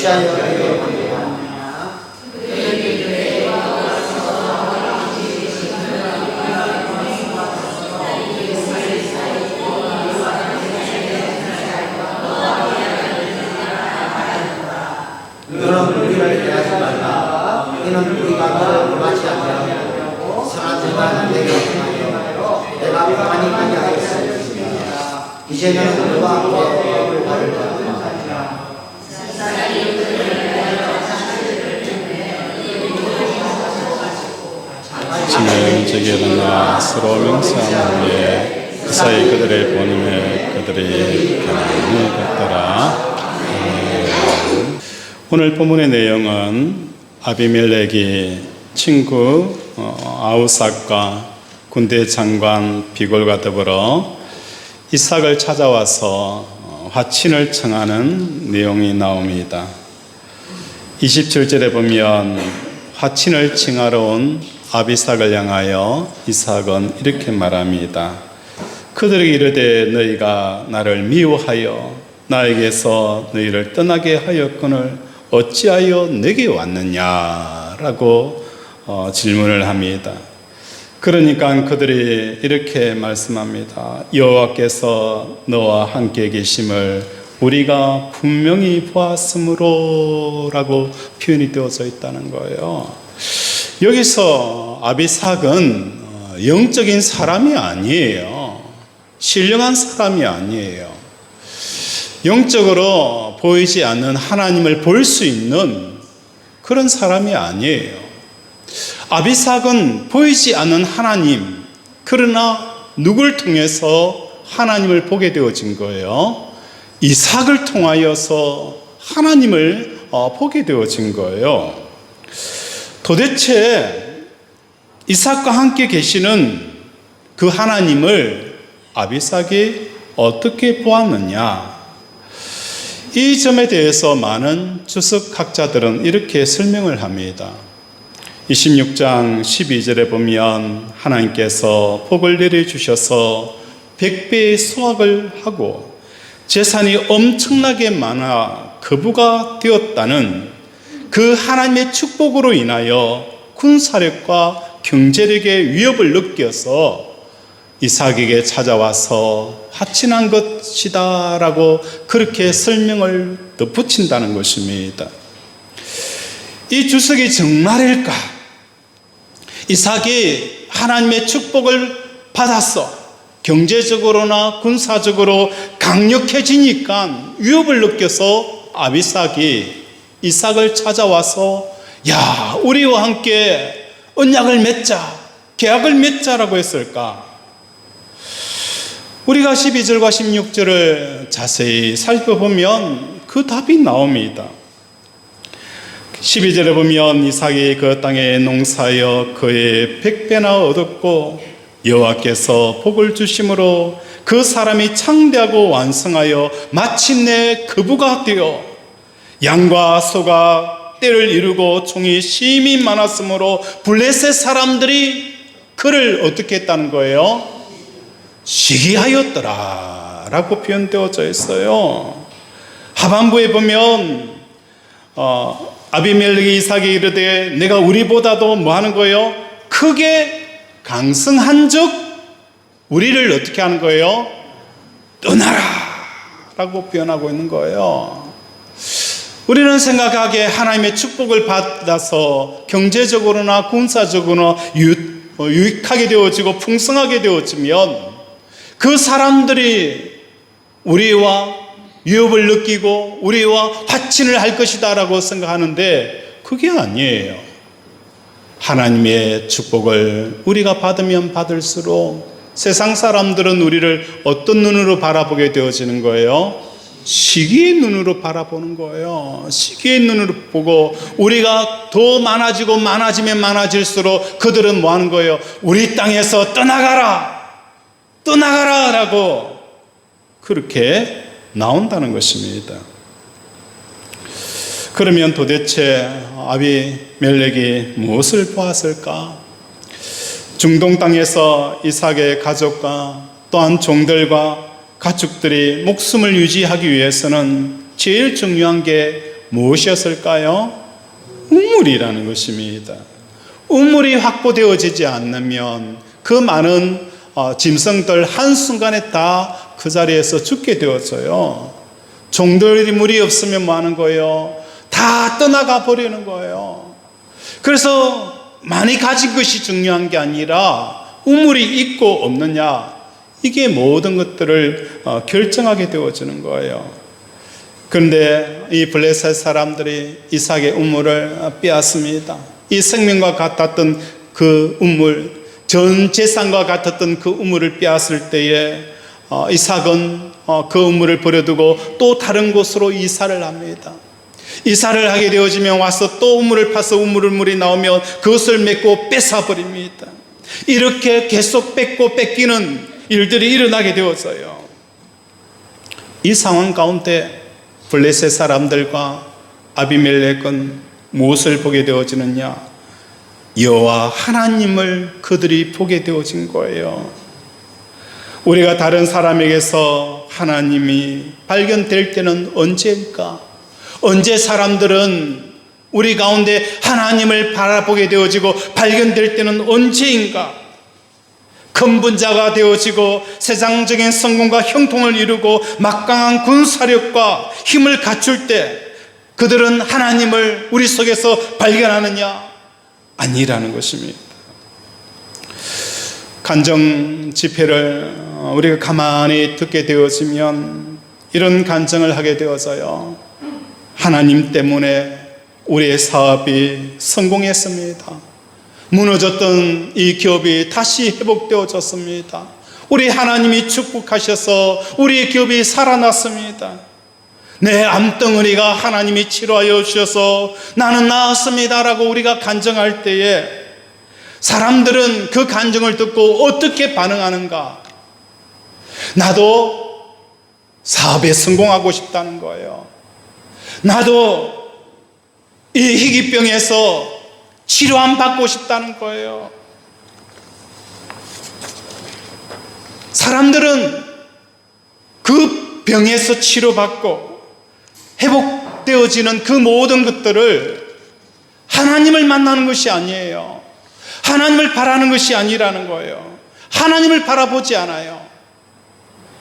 어찌하여 그에게 보내었느냐. 너는 우리를 대하지 말라. 이는 우리가 너를 원하지 아니하고 선한 일만 내게 행하여 내가 평안히 가게 하였으니 이제는 너와 함께 복을 받을 것이다. 지금 저기에 일어나 서로 명상하는 후에 그 사이 그들을 보내며 그들이 편안히 걷더라. 오늘 본문의 내용은 아비멜렉이 친구 아우삭과 군대 장관 비골과 더불어 이삭을 찾아와서 화친을 청하는 내용이 나옵니다. 27절에 보면 화친을 칭하러 온 아비삭을 향하여 이삭은 이렇게 말합니다. 그들에게 이르되 너희가 나를 미워하여 나에게서 너희를 떠나게 하였거늘 어찌하여 내게 왔느냐라고 질문을 합니다. 그러니까 그들이 이렇게 말씀합니다. 여호와께서 너와 함께 계심을 우리가 분명히 보았으므로 라고 표현이 되어져 있다는 거예요. 여기서 아비삭은 영적인 사람이 아니에요. 신령한 사람이 아니에요. 영적으로 보이지 않는 하나님을 볼 수 있는 그런 사람이 아니에요. 아비삭은 보이지 않는 하나님, 그러나 누굴 통해서 하나님을 보게 되어진 거예요? 이삭을 통하여서 하나님을 보게 되어진 거예요. 도대체 이삭과 함께 계시는 그 하나님을 아비삭이 어떻게 보았느냐? 이 점에 대해서 많은 주석학자들은 이렇게 설명을 합니다. 26장 12절에 보면 하나님께서 복을 내려주셔서 100배의 수확을 하고 재산이 엄청나게 많아 거부가 되었다는 그 하나님의 축복으로 인하여 군사력과 경제력의 위협을 느껴서 이삭에게 찾아와서 화친한 것이다 라고 그렇게 설명을 덧붙인다는 것입니다. 이 주석이 정말일까? 이삭이 하나님의 축복을 받았어. 경제적으로나 군사적으로 강력해지니까 위협을 느껴서 아비삭이 이삭을 찾아와서 야, 우리와 함께 언약을 맺자, 계약을 맺자라고 했을까? 우리가 12절과 16절을 자세히 살펴보면 그 답이 나옵니다. 12절에 보면 이삭이 그 땅에 농사하여 그의 100배나 얻었고 여호와께서 복을 주심으로 그 사람이 창대하고 완성하여 마침내 거부가 되어 양과 소가 떼를 이루고 종이 심히 많았으므로 블레셋 사람들이 그를 어떻게 했다는 거예요? 시기하였더라 라고 표현되어져 있어요. 하반부에 보면 아비멜렉이 이삭에게 이르되 내가 우리보다도 뭐 하는 거예요? 크게 강성한 적 우리를 어떻게 하는 거예요? 떠나라 라고 표현하고 있는 거예요. 우리는 생각하기에 하나님의 축복을 받아서 경제적으로나 군사적으로나 유익하게 되어지고 풍성하게 되어지면 그 사람들이 우리와 위협을 느끼고 우리와 화친을 할 것이다 라고 생각하는데 그게 아니에요. 하나님의 축복을 우리가 받으면 받을수록 세상 사람들은 우리를 어떤 눈으로 바라보게 되어지는 거예요? 시기의 눈으로 바라보는 거예요. 시기의 눈으로 보고 우리가 더 많아지고 많아지면 많아질수록 그들은 뭐 하는 거예요? 우리 땅에서 떠나가라! 떠나가라! 라고 그렇게 나온다는 것입니다. 그러면 도대체 아비멜렉이 무엇을 보았을까? 중동 땅에서 이삭의 가족과 또한 종들과 가축들이 목숨을 유지하기 위해서는 제일 중요한 게 무엇이었을까요? 우물이라는 것입니다. 우물이 확보되어지지 않으면 그 많은 짐승들 한순간에 다 그 자리에서 죽게 되었어요. 종들이 물이 없으면 뭐 하는 거예요? 다 떠나가 버리는 거예요. 그래서 많이 가진 것이 중요한 게 아니라 우물이 있고 없느냐, 이게 모든 것들을 결정하게 되어지는 거예요. 그런데 이 블레셋 사람들이 이삭의 우물을 빼앗습니다. 이 생명과 같았던 그 우물, 전 재산과 같았던 그 우물을 빼앗을 때에 이삭은 그 우물을 버려두고 또 다른 곳으로 이사를 합니다. 이사를 하게 되어지면 와서 또 우물을 파서 물이 나오면 그것을 메고 뺏어버립니다. 이렇게 계속 뺏고 뺏기는 일들이 일어나게 되었어요. 이 상황 가운데 블레셋 사람들과 아비멜렉은 무엇을 보게 되어지느냐? 여호와 하나님을 그들이 보게 되어진 거예요. 우리가 다른 사람에게서 하나님이 발견될 때는 언제일까? 언제 사람들은 우리 가운데 하나님을 바라보게 되어지고 발견될 때는 언제인가? 큰 분자가 되어지고 세상적인 성공과 형통을 이루고 막강한 군사력과 힘을 갖출 때 그들은 하나님을 우리 속에서 발견하느냐? 아니라는 것입니다. 간정 집회를 우리가 가만히 듣게 되어지면 이런 간증을 하게 되어서요, 하나님 때문에 우리의 사업이 성공했습니다. 무너졌던 이 기업이 다시 회복되어졌습니다. 우리 하나님이 축복하셔서 우리의 기업이 살아났습니다. 내 암덩어리가 하나님이 치료하여 주셔서 나는 나았습니다라고 우리가 간증할 때에 사람들은 그 간증을 듣고 어떻게 반응하는가? 나도 사업에 성공하고 싶다는 거예요. 나도 이 희귀병에서 치료함 받고 싶다는 거예요. 사람들은 그 병에서 치료받고 회복되어지는 그 모든 것들을 하나님을 만나는 것이 아니에요. 하나님을 바라는 것이 아니라는 거예요. 하나님을 바라보지 않아요.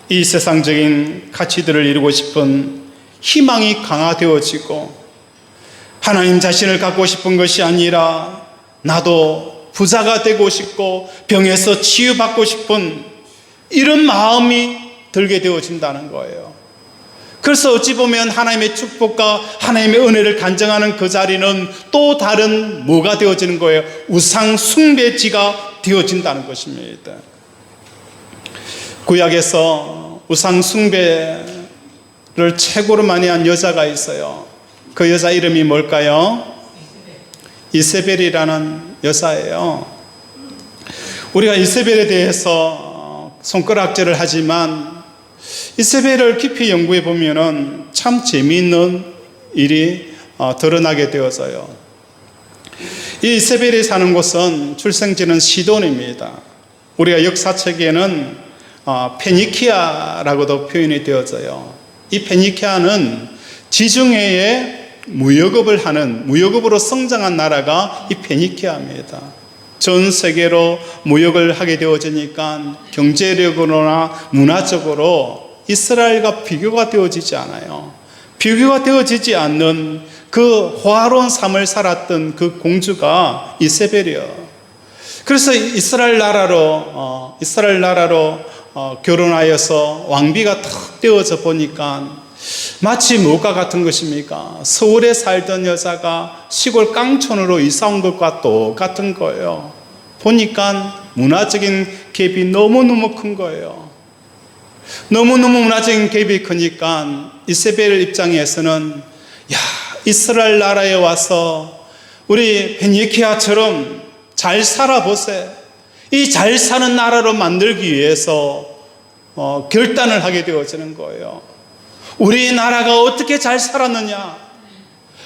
이 세상적인 가치들을 이루고 싶은 희망이 강화되어지고 하나님 자신을 갖고 싶은 것이 아니라 나도 부자가 되고 싶고 병에서 치유받고 싶은 이런 마음이 들게 되어진다는 거예요. 그래서 어찌 보면 하나님의 축복과 하나님의 은혜를 간증하는 그 자리는 또 다른 뭐가 되어지는 거예요? 우상 숭배지가 되어진다는 것입니다. 구약에서 우상 숭배를 최고로 많이 한 여자가 있어요. 그 여자 이름이 뭘까요? 이세벨이라는 여자예요. 우리가 이세벨에 대해서 손가락질을 하지만 이세벨을 깊이 연구해 보면은 참 재미있는 일이 드러나게 되어서요. 이 이세벨이 사는 곳은 출생지는 시돈입니다. 우리가 역사책에는 페니키아라고도 표현이 되어져요. 이 페니키아는 지중해에 무역업으로 성장한 나라가 이 페니키아입니다. 전 세계로 무역을 하게 되어지니까 경제력으로나 문화적으로 이스라엘과 비교가 되어지지 않아요. 비교가 되어지지 않는 그 호화로운 삶을 살았던 그 공주가 이세벨이요. 그래서 이스라엘 나라로 결혼하여서 왕비가 탁 되어져 보니까 마치 무엇과 같은 것입니까? 서울에 살던 여자가 시골 깡촌으로 이사 온 것과 똑같은 거예요. 보니까 문화적인 갭이 너무너무 큰 거예요. 너무너무 문화적인 갭이 크니까 이세벨 입장에서는 이스라엘 나라에 와서 우리 베니키아처럼 잘 살아보세. 이 잘 사는 나라로 만들기 위해서 결단을 하게 되어지는 거예요. 우리나라가 어떻게 잘 살았느냐?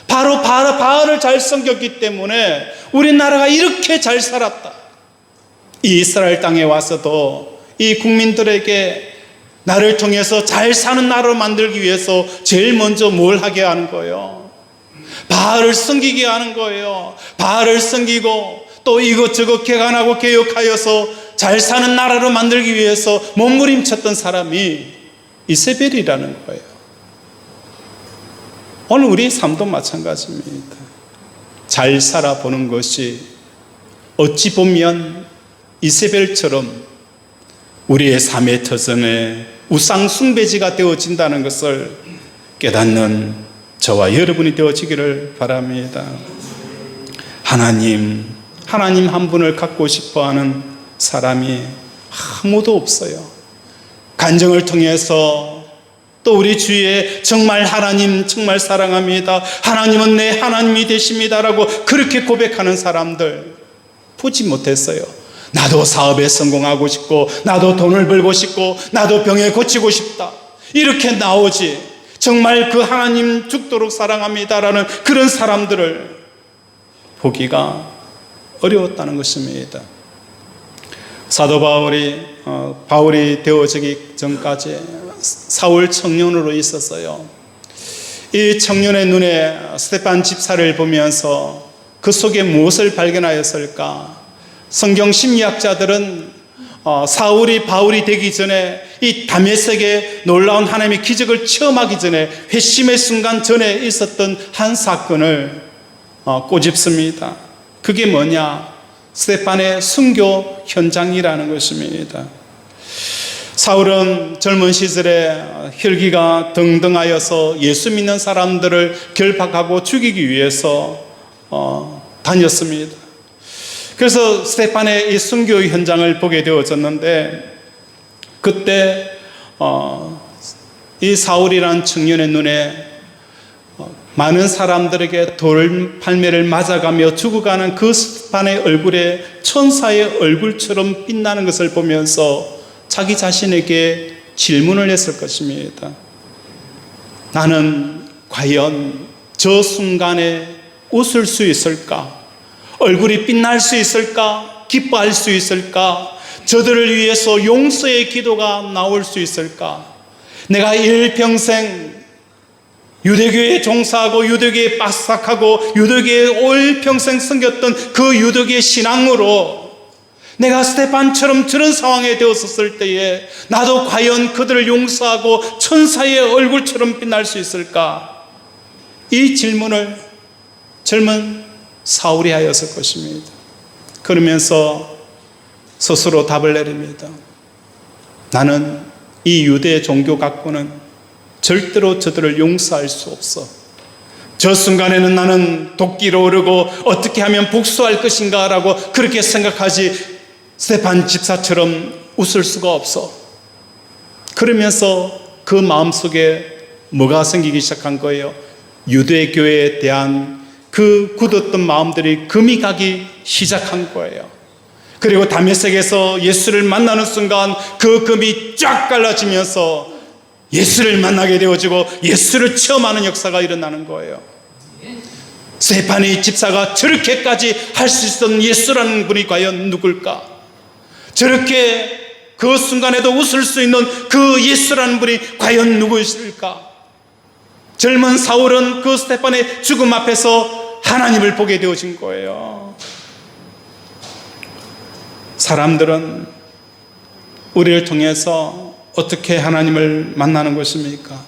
바로 바알을 잘 섬겼기 때문에 우리나라가 이렇게 잘 살았다. 이 이스라엘 땅에 와서도 이 국민들에게 나를 통해서 잘 사는 나라로 만들기 위해서 제일 먼저 뭘 하게 하는 거예요? 바알을 섬기게 하는 거예요. 바알을 섬기고 또 이것저것 개간하고 개혁하여서 잘 사는 나라로 만들기 위해서 몸부림쳤던 사람이 이세벨이라는 거예요. 오늘 우리의 삶도 마찬가지입니다. 잘 살아보는 것이 어찌 보면 이세벨처럼 우리의 삶의 터전에 우상 숭배지가 되어진다는 것을 깨닫는 저와 여러분이 되어지기를 바랍니다. 하나님 한 분을 갖고 싶어하는 사람이 아무도 없어요. 간증을 통해서 또 우리 주위에 정말 하나님 정말 사랑합니다, 하나님은 내 하나님이 되십니다라고 그렇게 고백하는 사람들 보지 못했어요. 나도 사업에 성공하고 싶고, 나도 돈을 벌고 싶고, 나도 병에 고치고 싶다, 이렇게 나오지 정말 그 하나님 죽도록 사랑합니다라는 그런 사람들을 보기가 어려웠다는 것입니다. 사도 바울이 되어지기 전까지 사울 청년으로 있었어요. 이 청년의 눈에 스데반 집사를 보면서 그 속에 무엇을 발견하였을까? 성경 심리학자들은 사울이 바울이 되기 전에 이 다메섹의 놀라운 하나님의 기적을 체험하기 전에 회심의 순간 전에 있었던 한 사건을 꼬집습니다. 그게 뭐냐? 스데반의 순교 현장이라는 것입니다. 사울은 젊은 시절에 혈기가 등등하여서 예수 믿는 사람들을 결박하고 죽이기 위해서 다녔습니다. 그래서 스데반의 이 순교 현장을 보게 되어졌는데, 그때 이 사울이라는 청년의 눈에 많은 사람들에게 돌 팔매를 맞아가며 죽어가는 그 스데반의 얼굴에 천사의 얼굴처럼 빛나는 것을 보면서 자기 자신에게 질문을 했을 것입니다. 나는 과연 저 순간에 웃을 수 있을까? 얼굴이 빛날 수 있을까? 기뻐할 수 있을까? 저들을 위해서 용서의 기도가 나올 수 있을까? 내가 일평생 유대교에 종사하고 유대교에 빠삭하고 유대교에 올평생 섬겼던 그 유대교의 신앙으로 내가 스데반처럼 저런 상황에 되었을 때에 나도 과연 그들을 용서하고 천사의 얼굴처럼 빛날 수 있을까? 이 질문을 젊은 사울이 하였을 것입니다. 그러면서 스스로 답을 내립니다. 나는 이 유대 종교 갖고는 절대로 저들을 용서할 수 없어. 저 순간에는 나는 도끼로 오르고 어떻게 하면 복수할 것인가 라고 그렇게 생각하지 스데반 집사처럼 웃을 수가 없어. 그러면서 그 마음속에 뭐가 생기기 시작한 거예요? 유대교에 대한 그 굳었던 마음들이 금이 가기 시작한 거예요. 그리고 다메섹에서 예수를 만나는 순간 그 금이 쫙 갈라지면서 예수를 만나게 되어지고 예수를 체험하는 역사가 일어나는 거예요. 스데반의 집사가 저렇게까지 할 수 있었던 예수라는 분이 과연 누굴까? 저렇게 그 순간에도 웃을 수 있는 그 예수라는 분이 과연 누구일까? 젊은 사울은 그 스데반의 죽음 앞에서 하나님을 보게 되어진 거예요. 사람들은 우리를 통해서 어떻게 하나님을 만나는 것입니까?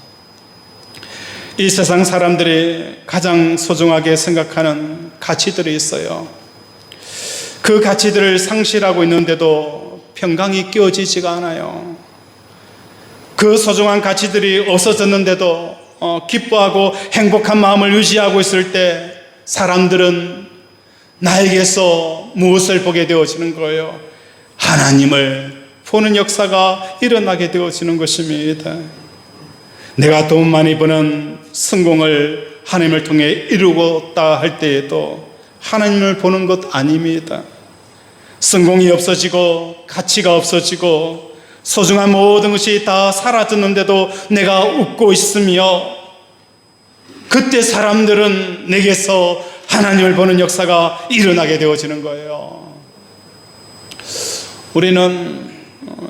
이 세상 사람들이 가장 소중하게 생각하는 가치들이 있어요. 그 가치들을 상실하고 있는데도 평강이 끼워지지가 않아요. 그 소중한 가치들이 없어졌는데도 기뻐하고 행복한 마음을 유지하고 있을 때 사람들은 나에게서 무엇을 보게 되어지는 거예요? 하나님을 보는 역사가 일어나게 되어지는 것입니다. 내가 돈 많이 버는 성공을 하나님을 통해 이루었다 할 때에도 하나님을 보는 것 아닙니다. 성공이 없어지고 가치가 없어지고 소중한 모든 것이 다 사라졌는데도 내가 웃고 있으며, 그때 사람들은 내게서 하나님을 보는 역사가 일어나게 되어지는 거예요. 우리는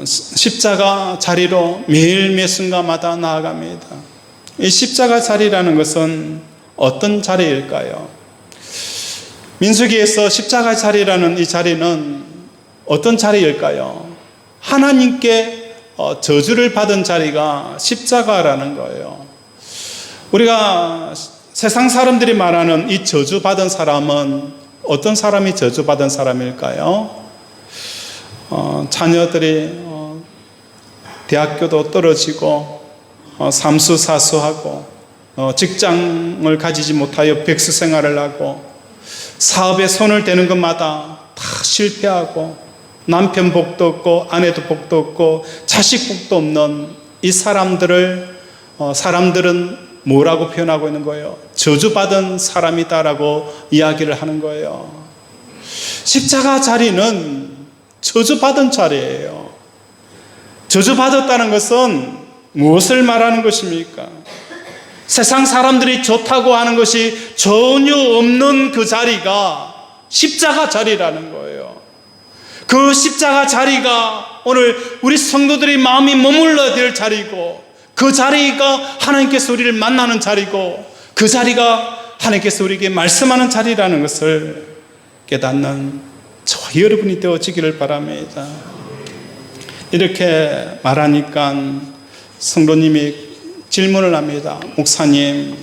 십자가 자리로 매일 매 순간마다 나아갑니다. 이 십자가 자리라는 것은 어떤 자리일까요? 민수기에서 십자가 자리라는 이 자리는 어떤 자리일까요? 하나님께 저주를 받은 자리가 십자가라는 거예요. 우리가 세상 사람들이 말하는 이 저주받은 사람은 어떤 사람이 저주받은 사람일까요? 자녀들이 대학교도 떨어지고 삼수사수하고 직장을 가지지 못하여 백수 생활을 하고 사업에 손을 대는 것마다 다 실패하고 남편 복도 없고 아내도 복도 없고 자식 복도 없는 이 사람들을 사람들은 뭐라고 표현하고 있는 거예요? 저주받은 사람이다라고 이야기를 하는 거예요. 십자가 자리는 저주받은 자리예요. 저주받았다는 것은 무엇을 말하는 것입니까? 세상 사람들이 좋다고 하는 것이 전혀 없는 그 자리가 십자가 자리라는 거예요. 그 십자가 자리가 오늘 우리 성도들의 마음이 머물러야 될 자리고, 그 자리가 하나님께서 우리를 만나는 자리고, 그 자리가 하나님께서 우리에게 말씀하는 자리라는 것을 깨닫는 저와 여러분이 되어지기를 바랍니다. 이렇게 말하니까 성도님이 질문을 합니다. 목사님,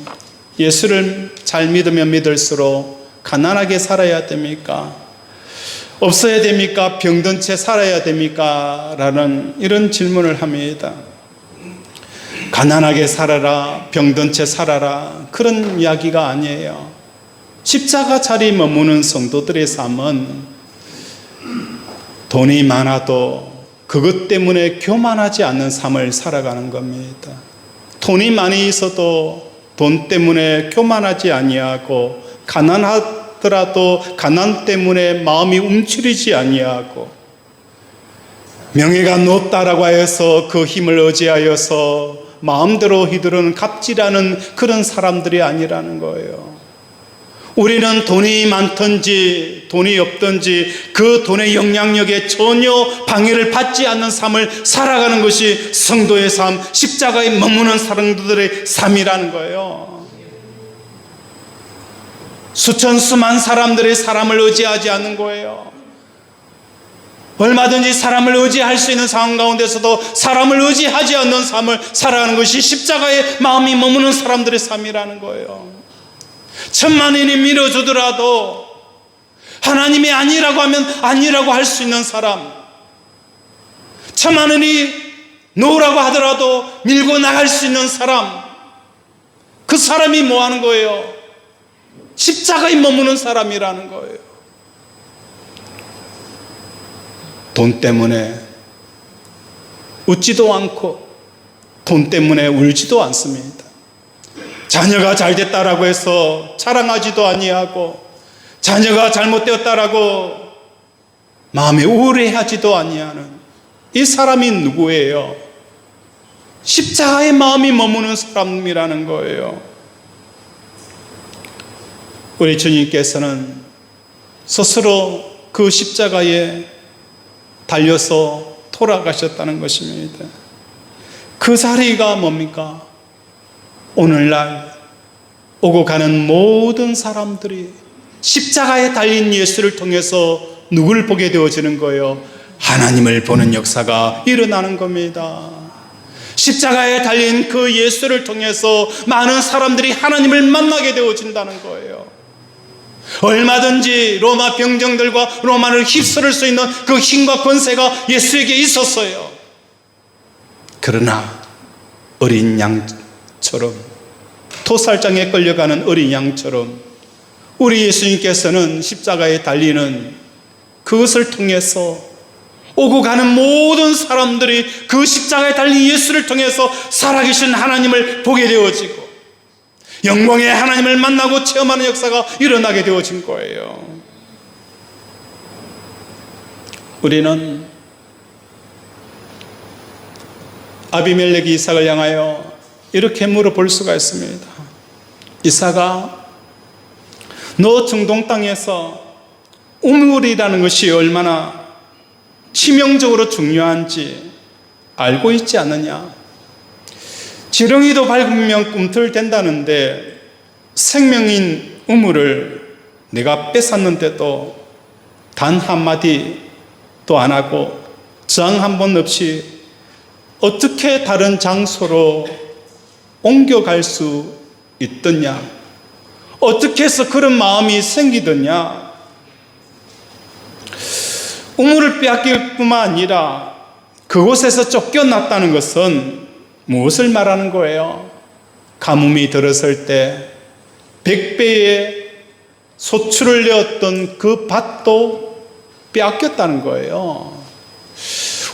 예수를 잘 믿으면 믿을수록 가난하게 살아야 됩니까? 없어야 됩니까? 병든 채 살아야 됩니까? 라는 이런 질문을 합니다. 가난하게 살아라, 병든 채 살아라, 그런 이야기가 아니에요. 십자가 자리에 머무는 성도들의 삶은 돈이 많아도 그것 때문에 교만하지 않는 삶을 살아가는 겁니다. 돈이 많이 있어도 돈 때문에 교만하지 아니하고, 가난하더라도 가난 때문에 마음이 움츠리지 아니하고, 명예가 높다라고 하여서 그 힘을 의지하여서 마음대로 휘두르는 갑질하는 그런 사람들이 아니라는 거예요. 우리는 돈이 많든지 돈이 없든지 그 돈의 영향력에 전혀 방해를 받지 않는 삶을 살아가는 것이 성도의 삶, 십자가에 머무는 사람들의 삶이라는 거예요. 수천 수만 사람들의 사람을 의지하지 않는 거예요. 얼마든지 사람을 의지할 수 있는 상황 가운데서도 사람을 의지하지 않는 삶을 살아가는 것이 십자가에 마음이 머무는 사람들의 삶이라는 거예요. 천만인이 밀어주더라도 하나님이 아니라고 하면 아니라고 할 수 있는 사람, 천만인이 노라고 하더라도 밀고 나갈 수 있는 사람, 그 사람이 뭐 하는 거예요? 십자가에 머무는 사람이라는 거예요. 돈 때문에 웃지도 않고 돈 때문에 울지도 않습니다. 자녀가 잘 됐다라고 해서 자랑하지도 아니하고, 자녀가 잘못되었다라고 마음에 우울해하지도 아니하는 이 사람이 누구예요? 십자가의 마음이 머무는 사람이라는 거예요. 우리 주님께서는 스스로 그 십자가에 달려서 돌아가셨다는 것입니다. 그 자리가 뭡니까? 오늘날 오고 가는 모든 사람들이 십자가에 달린 예수를 통해서 누구를 보게 되어지는 거예요? 하나님을 보는 역사가 일어나는 겁니다. 십자가에 달린 그 예수를 통해서 많은 사람들이 하나님을 만나게 되어진다는 거예요. 얼마든지 로마 병정들과 로마를 휩쓸을 수 있는 그 힘과 권세가 예수에게 있었어요. 그러나 어린 양처럼, 토살장에 끌려가는 어린 양처럼 우리 예수님께서는 십자가에 달리는 그것을 통해서 오고 가는 모든 사람들이 그 십자가에 달린 예수를 통해서 살아계신 하나님을 보게 되어지고 영광의 하나님을 만나고 체험하는 역사가 일어나게 되어진 거예요. 우리는 아비멜렉이 이삭을 향하여 이렇게 물어볼 수가 있습니다. 이삭아, 너 중동 땅에서 우물이라는 것이 얼마나 치명적으로 중요한지 알고 있지 않느냐? 지렁이도 밟으면 꿈틀댄다는데 생명인 우물을 내가 뺏었는데도 단 한마디도 안 하고 정 한 번 없이 어떻게 다른 장소로 옮겨갈 수 있더냐? 어떻게 해서 그런 마음이 생기더냐? 우물을 빼앗길 뿐만 아니라 그곳에서 쫓겨났다는 것은 무엇을 말하는 거예요? 가뭄이 들었을 때 100배의 소출을 내었던 그 밭도 빼앗겼다는 거예요.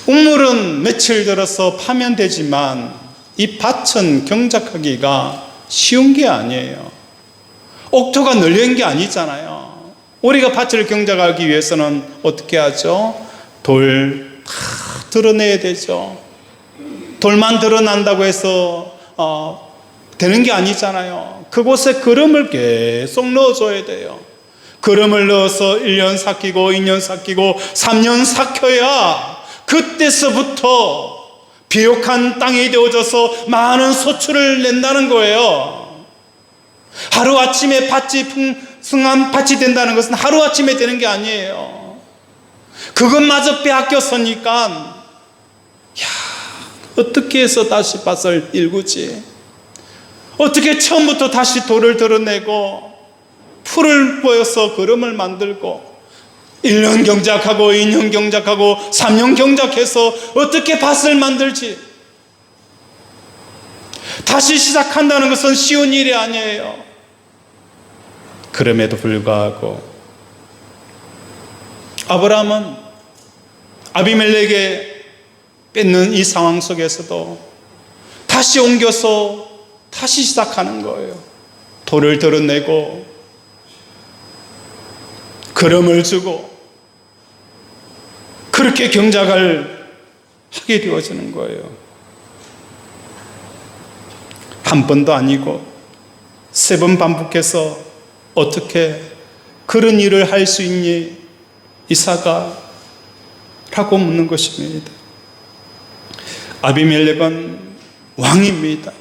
우물은 며칠 들어서 파면 되지만 이 밭은 경작하기가 쉬운 게 아니에요. 옥토가 널린 게 아니잖아요. 우리가 밭을 경작하기 위해서는 어떻게 하죠? 돌 다 드러내야 되죠. 돌만 드러난다고 해서 되는 게 아니잖아요. 그곳에 거름을 계속 넣어줘야 돼요. 거름을 넣어서 1년 삭히고 2년 삭히고 3년 삭혀야 그때서부터 비옥한 땅이 되어져서 많은 소출을 낸다는 거예요. 하루아침에 밭이 풍성한 밭이 된다는 것은 하루아침에 되는 게 아니에요. 그것마저 빼앗겼으니까 어떻게 해서 다시 밭을 일구지? 어떻게 처음부터 다시 돌을 드러내고 풀을 보여서 거름을 만들고 1년 경작하고 2년 경작하고 3년 경작해서 어떻게 밭을 만들지? 다시 시작한다는 것은 쉬운 일이 아니에요. 그럼에도 불구하고 아브라함은 아비멜렉에게 뺏는 이 상황 속에서도 다시 옮겨서 다시 시작하는 거예요. 돌을 드러내고 거름을 주고 그렇게 경작을 하게 되어지는 거예요. 한 번도 아니고 3번 반복해서 어떻게 그런 일을 할 수 있니 이삭아? 라고 묻는 것입니다. 아비멜렉은 왕입니다.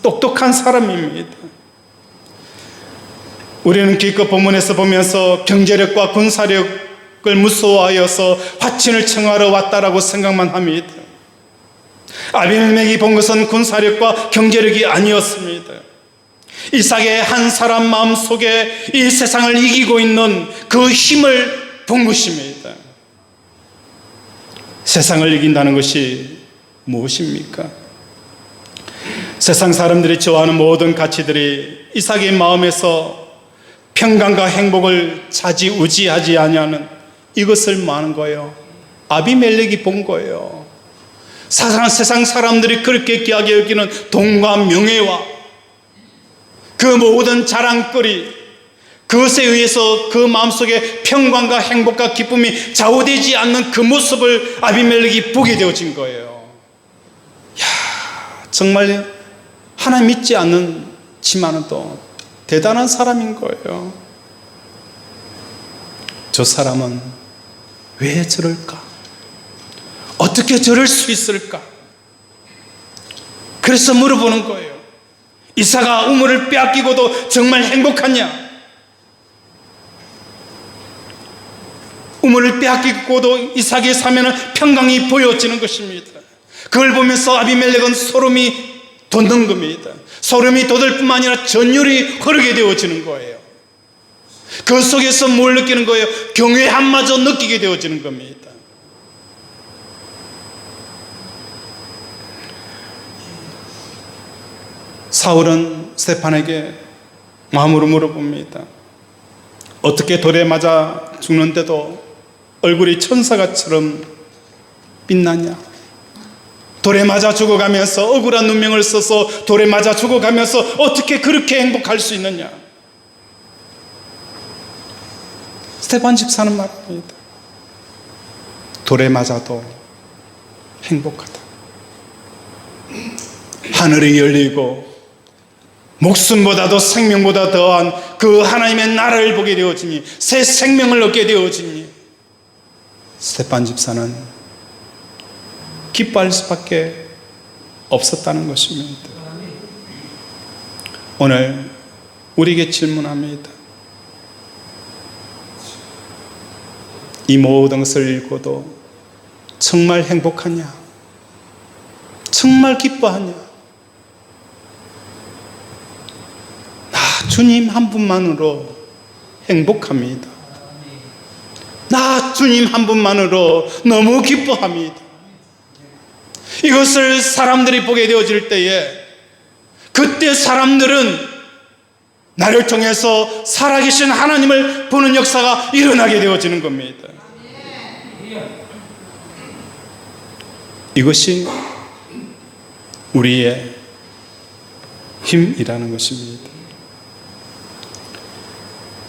똑똑한 사람입니다. 우리는 기껏 본문에서 보면서 경제력과 군사력을 무서워하여서 화친을 청하러 왔다라고 생각만 합니다. 아비멜렉이 본 것은 군사력과 경제력이 아니었습니다. 이삭의 한 사람 마음속에 이 세상을 이기고 있는 그 힘을 본 것입니다. 세상을 이긴다는 것이 무엇입니까? 세상 사람들이 좋아하는 모든 가치들이 이삭의 마음에서 평강과 행복을 좌지우지하지 아니하는 이것을 뭐하는 거예요? 아비멜렉이 본 거예요. 세상 사람들이 그렇게 귀하게 여기는 돈과 명예와 그 모든 자랑거리, 그것에 의해서 그 마음속에 평강과 행복과 기쁨이 좌우되지 않는 그 모습을 아비멜렉이 보게 되어진 거예요. 정말 하나님 믿지 않지만은 또 대단한 사람인 거예요. 저 사람은 왜 저럴까? 어떻게 저럴 수 있을까? 그래서 물어보는 거예요. 이삭아, 우물을 빼앗기고도 정말 행복하냐? 우물을 빼앗기고도 이삭이 사면은 평강이 보여지는 것입니다. 그걸 보면서 아비멜렉은 소름이 돋는 겁니다. 소름이 돋을 뿐만 아니라 전율이 흐르게 되어지는 거예요. 그 속에서 뭘 느끼는 거예요? 경외함마저 느끼게 되어지는 겁니다. 사울은 스데판에게 마음으로 물어봅니다. 어떻게 돌에 맞아 죽는데도 얼굴이 천사같처럼 빛나냐? 돌에 맞아 죽어가면서 억울한 눈명을 써서 돌에 맞아 죽어가면서 어떻게 그렇게 행복할 수 있느냐? 스데판 집사는 말합니다. 돌에 맞아도 행복하다. 하늘이 열리고 목숨보다도 생명보다 더한 그 하나님의 나라를 보게 되어지니 새 생명을 얻게 되어지니 스데판 집사는 기뻐할 수밖에 없었다는 것입니다. 오늘 우리에게 질문합니다. 이 모든 것을 읽고도 정말 행복하냐? 정말 기뻐하냐? 나 주님 한 분만으로 행복합니다. 나 주님 한 분만으로 너무 기뻐합니다. 이것을 사람들이 보게 되어질 때에 그때 사람들은 나를 통해서 살아계신 하나님을 보는 역사가 일어나게 되어지는 겁니다. 이것이 우리의 힘이라는 것입니다.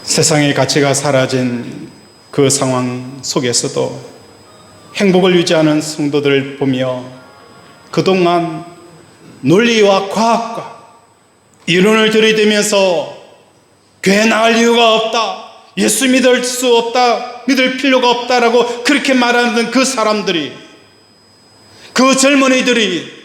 세상의 가치가 사라진 그 상황 속에서도 행복을 유지하는 성도들을 보며 그동안 논리와 과학과 이론을 들이대면서 교회 나갈 이유가 없다, 예수 믿을 수 없다, 믿을 필요가 없다라고 그렇게 말하는 그 사람들이, 그 젊은이들이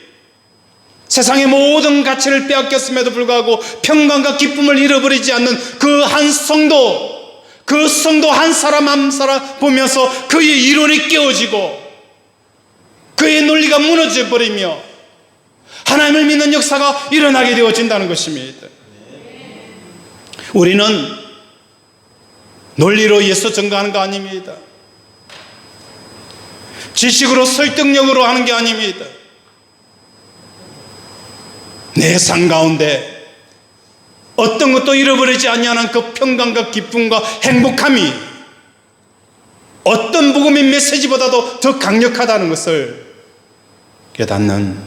세상의 모든 가치를 빼앗겼음에도 불구하고 평강과 기쁨을 잃어버리지 않는 그 한 성도, 그 성도 한 사람 한 사람 보면서 그의 이론이 깨어지고 그의 논리가 무너져 버리며 하나님을 믿는 역사가 일어나게 되어진다는 것입니다. 우리는 논리로 예수 증거하는 거 아닙니다. 지식으로 설득력으로 하는 게 아닙니다. 내 삶 가운데 어떤 것도 잃어버리지 않냐는 그 평강과 기쁨과 행복함이 어떤 복음의 메시지보다도 더 강력하다는 것을 깨닫는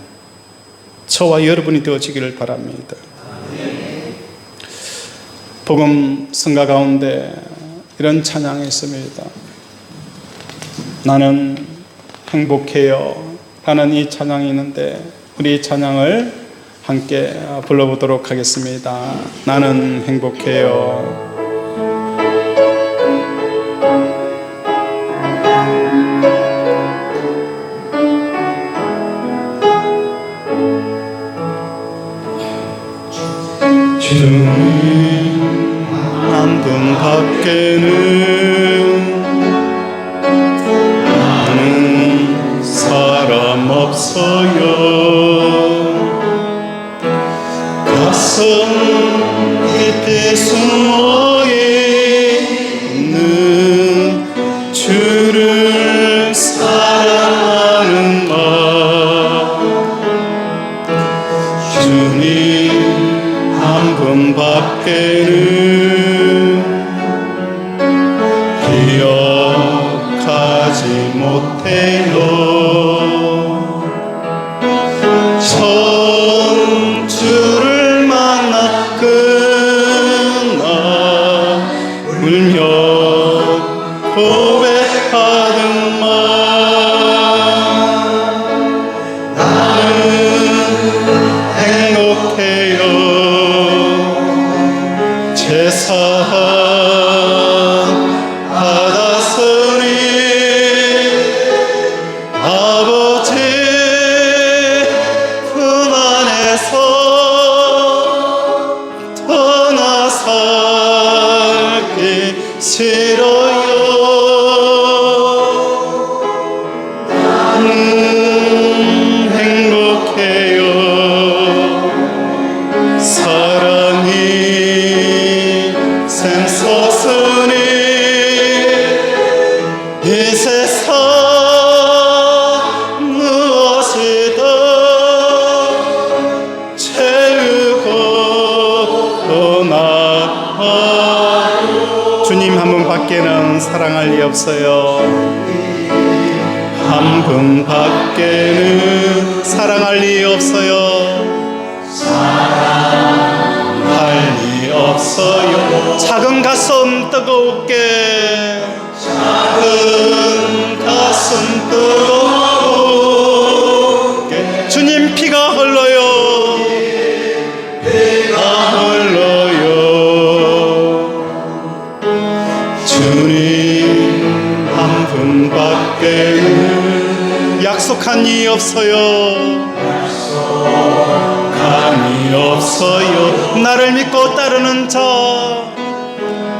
저와 여러분이 되어지기를 바랍니다. 복음 성가 가운데 이런 찬양이 있습니다. 나는 행복해요 하는 이 찬양이 있는데 우리 이 찬양을 함께 불러보도록 하겠습니다. 나는 행복해요. 주님 한 분 밖에는 나는 사람 없어요. 가슴 깊이 숨어 있는 주를 사랑하는 마음, 주님 한 분 밖에는 기억하지 못해요. 주를 만나 끝나 울며 고백하던 말, 나는 행복해요. 제사함 받았으니 아버지 품 안에서 떠나 살기 싫어요. 나는 행복해요. 사랑이 샘솟으니 이 세상 무엇이든 채우고 떠나. 주님 한 분 밖에는 사랑할 리 없어요. 한 분 밖에는 사랑할 리 없어요. 할 리 없어요. 작은 가슴 뜨겁게, 작은 가슴 뜨겁게 주님 피가 흘러요. 피가 흘러요. 주님 한 분 밖에는 약속한 이 없어요. 약속한 이 없어요. 나를 믿고 따르는 자,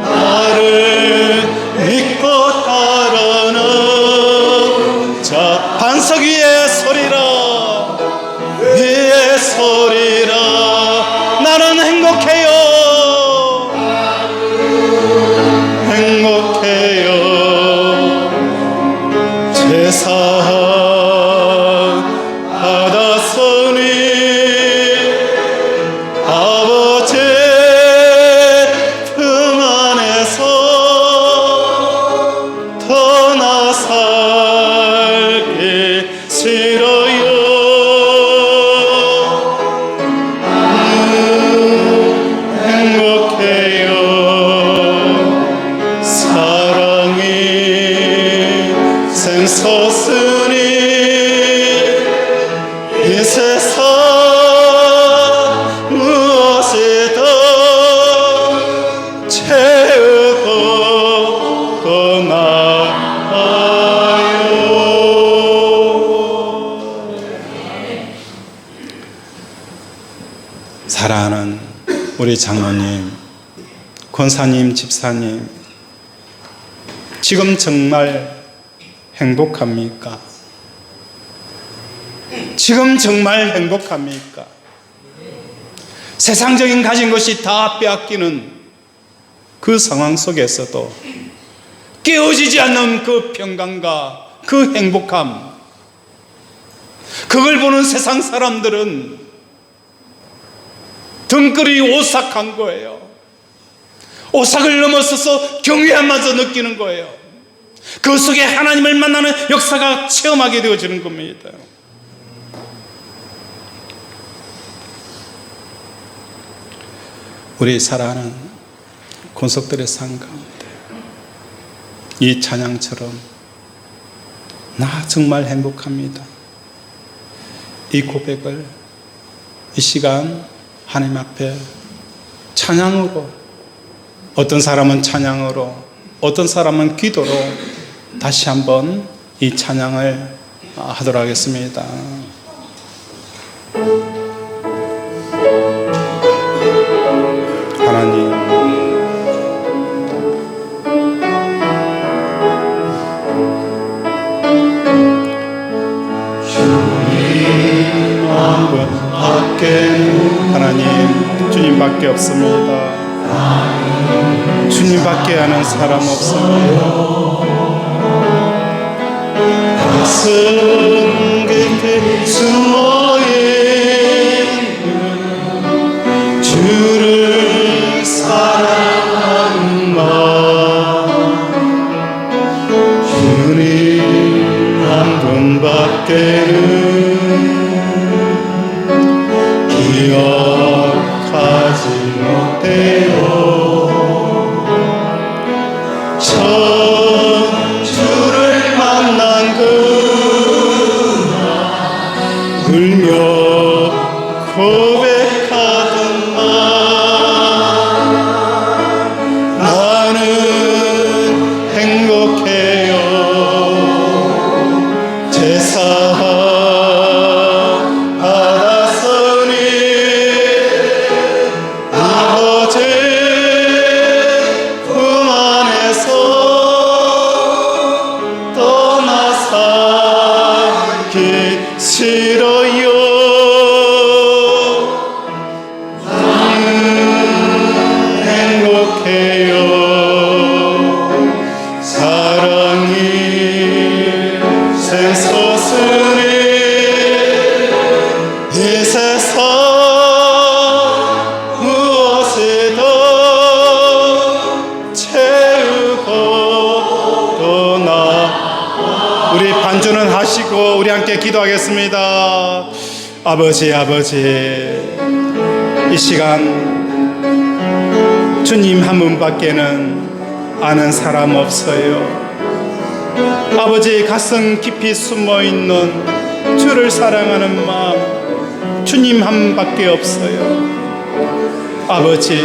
나를 믿고 따르는 자, 반석 위에 서리라, 위에 서리라. 나는 행복해요, 행복해요. 제사 받았으니 아버지 품 안에서 떠나 살기 싫어요. 행복해요. 사랑이 샘솟으니 이 세상 무엇이든 채우고 떠나요. 사랑하는 우리 장로님, 권사님, 집사님, 지금 정말 행복합니까? 지금 정말 행복합니까? 세상적인 가진 것이 다 빼앗기는 그 상황 속에서도 깨어지지 않는 그 평강과 그 행복함, 그걸 보는 세상 사람들은 등골이 오싹한 거예요. 오싹을 넘어서서 경외함마저 느끼는 거예요. 그 속에 하나님을 만나는 역사가 체험하게 되어지는 겁니다. 우리 사랑하는 권속들의 삶 가운데 이 찬양처럼 나 정말 행복합니다, 이 고백을 이 시간 하나님 앞에 찬양으로, 어떤 사람은 찬양으로, 어떤 사람은 기도로 다시 한번 이 찬양을 하도록 하겠습니다. 하나님, 주님 한 분밖에, 하나님 주님밖에 없습니다. 주님밖에 아는 사람 없습니다. 가슴 깊이 숨어있는 주를 사랑하는 마음, 주님 한 분밖에는 기억하지 못해요. 주를 만난 그날 울며 고백하던 날, 나는 행복해요. 제사 받았으니 아버지 품 안에서 떠나 살기 싫어요. 행복해요. 사랑이 샘솟으니 이 세상 무엇이든 채우고 떠나. 우리 반주는 하시고 우리 함께 기도하겠습니다. 아버지, 이 시간 주님 한 분밖에는 아는 사람 없어요. 아버지, 가슴 깊이 숨어있는 주를 사랑하는 마음, 주님 한 분밖에 없어요. 아버지,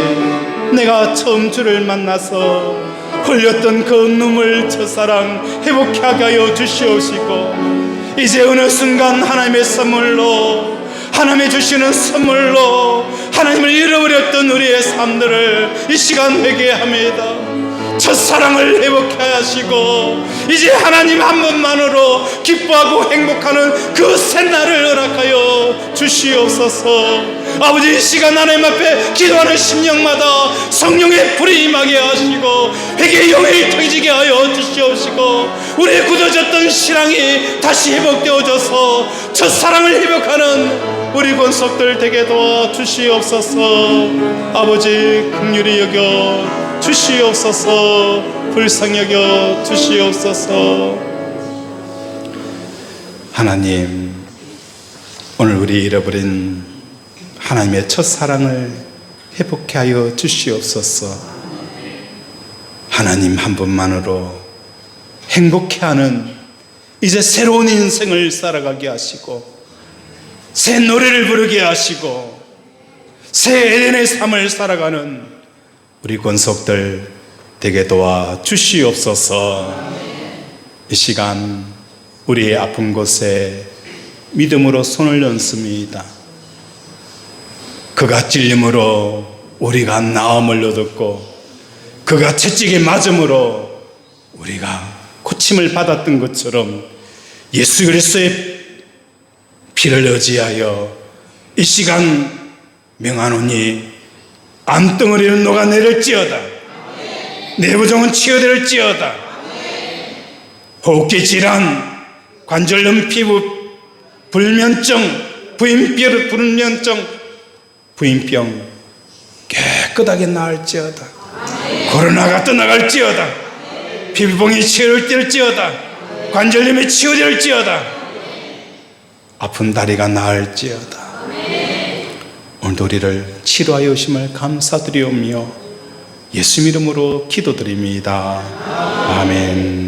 내가 처음 주를 만나서 흘렸던 그 눈물 첫사랑 회복하게 하여 주시옵시고, 이제 어느 순간 하나님의 선물로 하나님이 주시는 선물로 하나님을 잃어버렸던 우리의 삶들을 이 시간 회개합니다. 첫사랑을 회복해 하시고 이제 하나님 한 분만으로 기뻐하고 행복하는 그 새날을 허락하여 주시옵소서. 아버지, 이 시간 하나님 앞에 기도하는 심령마다 성령의 불이 임하게 하시고 회개의 영이 터지게 하여 주시옵시고 우리의 굳어졌던 신앙이 다시 회복되어져서 첫사랑을 회복하는 우리 권속들 되게 도와 주시옵소서. 아버지, 긍휼히 여겨 주시옵소서. 불쌍히 여겨 주시옵소서. 하나님, 오늘 우리 잃어버린 하나님의 첫사랑을 회복해 하여 주시옵소서. 하나님 한 분만으로 행복해하는 이제 새로운 인생을 살아가게 하시고 새 노래를 부르게 하시고 새 에덴의 삶을 살아가는 우리 권속들 되게 도와 주시옵소서. 이 시간 우리의 아픈 곳에 믿음으로 손을 얹습니다. 그가 찔림으로 우리가 나음을 얻었고 그가 채찍에 맞음으로 우리가 고침을 받았던 것처럼 예수 그리스도의 피를 의지하여 이 시간 명하노니 암덩어리는 녹아내릴지어다. 내부종은 치유될지어다. 호흡기 질환, 관절염, 피부 불면증, 불면증, 부인병 깨끗하게 나을지어다. 코로나가 떠나갈지어다. 피부병이 치유될지어다. 관절염이 치유될지어다. 아픈 다리가 나을지어다. 오늘도 우리를 치료하여 오심을 감사드리오며 예수 이름으로 기도드립니다. 아멘.